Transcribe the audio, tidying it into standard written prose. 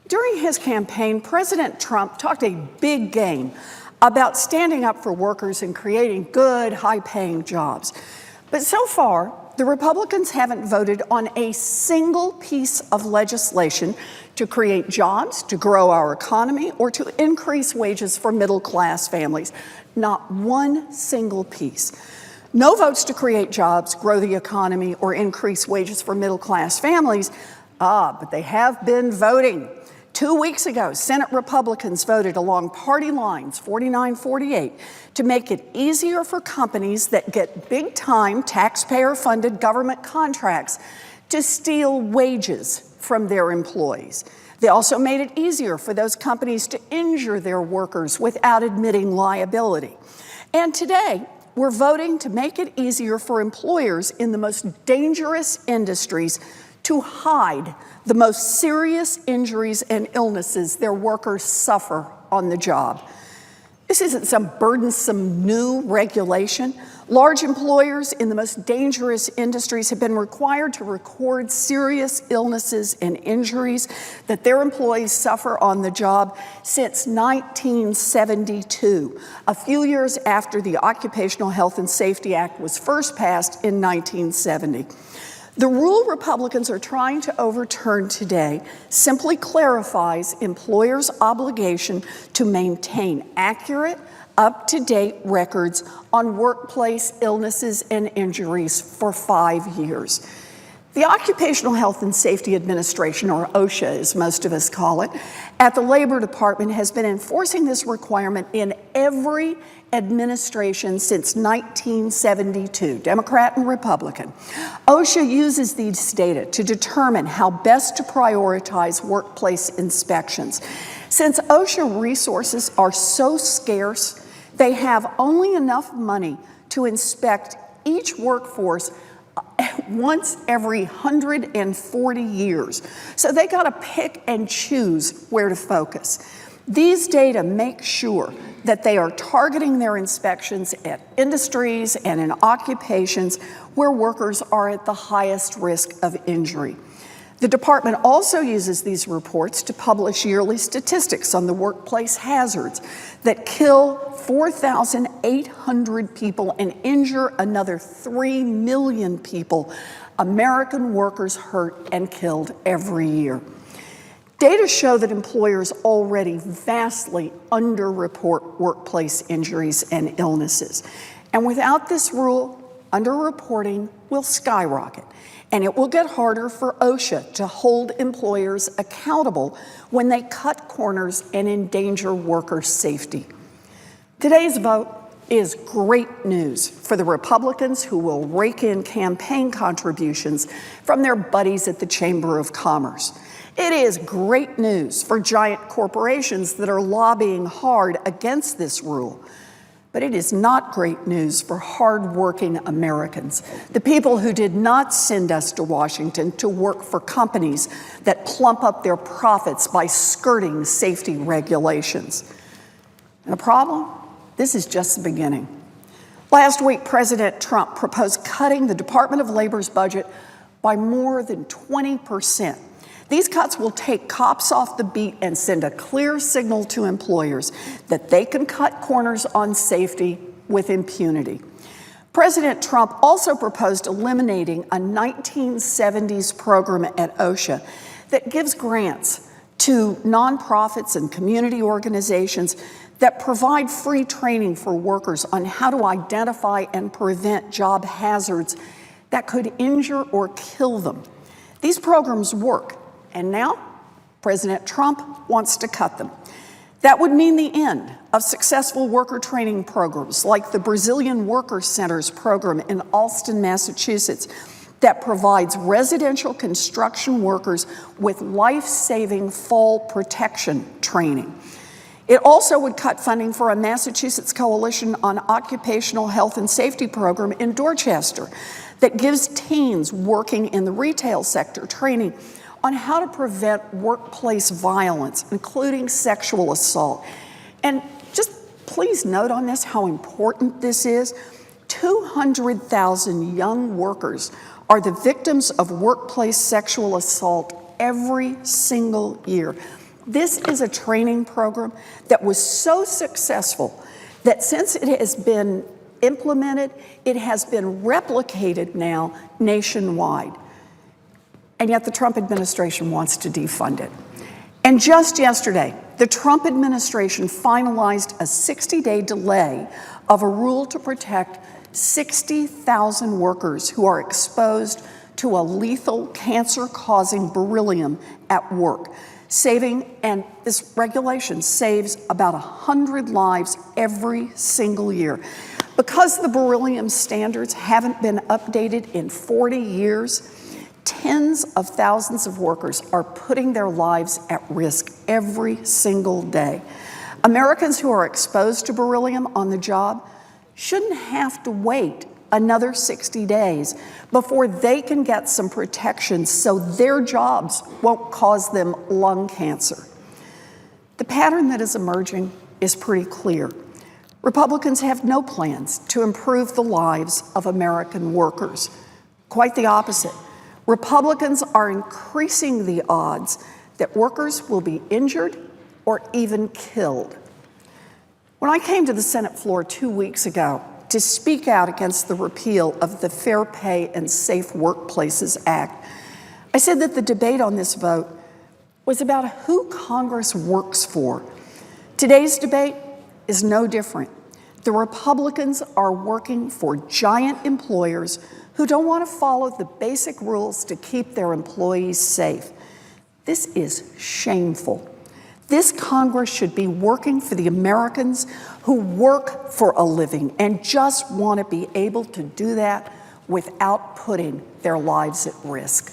During his campaign, President Trump talked a big game about standing up for workers and creating good, high-paying jobs. But so far, the Republicans haven't voted on a single piece of legislation to create jobs, to grow our economy, or to increase wages for middle-class families. Not one single piece. No votes to create jobs, grow the economy, or increase wages for middle-class families. But they have been voting. 2 weeks ago, Senate Republicans voted along party lines, 49-48, to make it easier for companies that get big-time taxpayer-funded government contracts to steal wages from their employees. They also made it easier for those companies to injure their workers without admitting liability. And today, we're voting to make it easier for employers in the most dangerous industries to hide the most serious injuries and illnesses their workers suffer on the job. This isn't some burdensome new regulation. Large employers in the most dangerous industries have been required to record serious illnesses and injuries that their employees suffer on the job since 1972, a few years after the Occupational Health and Safety Act was first passed in 1970. The rule Republicans are trying to overturn today simply clarifies employers' obligation to maintain accurate, up-to-date records on workplace illnesses and injuries for 5 years. The Occupational Health and Safety Administration, or OSHA as most of us call it, at the Labor Department has been enforcing this requirement in every administration since 1972, Democrat and Republican. OSHA uses these data to determine how best to prioritize workplace inspections. Since OSHA resources are so scarce, they have only enough money to inspect each workforce once every 140 years. So they got to pick and choose where to focus. These data make sure that they are targeting their inspections at industries and in occupations where workers are at the highest risk of injury. The department also uses these reports to publish yearly statistics on the workplace hazards that kill 4,800 people and injure another 3 million people, American workers hurt and killed every year. Data show that employers already vastly underreport workplace injuries and illnesses. And without this rule, underreporting will skyrocket. And it will get harder for OSHA to hold employers accountable when they cut corners and endanger worker safety. Today's vote is great news for the Republicans who will rake in campaign contributions from their buddies at the Chamber of Commerce. It is great news for giant corporations that are lobbying hard against this rule. But it is not great news for hardworking Americans, the people who did not send us to Washington to work for companies that plump up their profits by skirting safety regulations. And the problem? This is just the beginning. Last week, President Trump proposed cutting the Department of Labor's budget by more than 20%. These cuts will take cops off the beat and send a clear signal to employers that they can cut corners on safety with impunity. President Trump also proposed eliminating a 1970s program at OSHA that gives grants to nonprofits and community organizations that provide free training for workers on how to identify and prevent job hazards that could injure or kill them. These programs work. And now, President Trump wants to cut them. That would mean the end of successful worker training programs like the Brazilian Worker Center's program in Allston, Massachusetts, that provides residential construction workers with life-saving fall protection training. It also would cut funding for a Massachusetts Coalition on Occupational Health and Safety program in Dorchester that gives teens working in the retail sector training on how to prevent workplace violence, including sexual assault. And just please note on this how important this is. 200,000 young workers are the victims of workplace sexual assault every single year. This is a training program that was so successful that since it has been implemented, it has been replicated now nationwide. And yet the Trump administration wants to defund it. And just yesterday, the Trump administration finalized a 60-day delay of a rule to protect 60,000 workers who are exposed to a lethal cancer-causing beryllium at work, and this regulation saves about 100 lives every single year. Because the beryllium standards haven't been updated in 40 years, tens of thousands of workers are putting their lives at risk every single day. Americans who are exposed to beryllium on the job shouldn't have to wait another 60 days before they can get some protection so their jobs won't cause them lung cancer. The pattern that is emerging is pretty clear. Republicans have no plans to improve the lives of American workers. Quite the opposite. Republicans are increasing the odds that workers will be injured or even killed. When I came to the Senate floor 2 weeks ago to speak out against the repeal of the Fair Pay and Safe Workplaces Act, I said that the debate on this vote was about who Congress works for. Today's debate is no different. The Republicans are working for giant employers who don't want to follow the basic rules to keep their employees safe. This is shameful. This Congress should be working for the Americans who work for a living and just want to be able to do that without putting their lives at risk.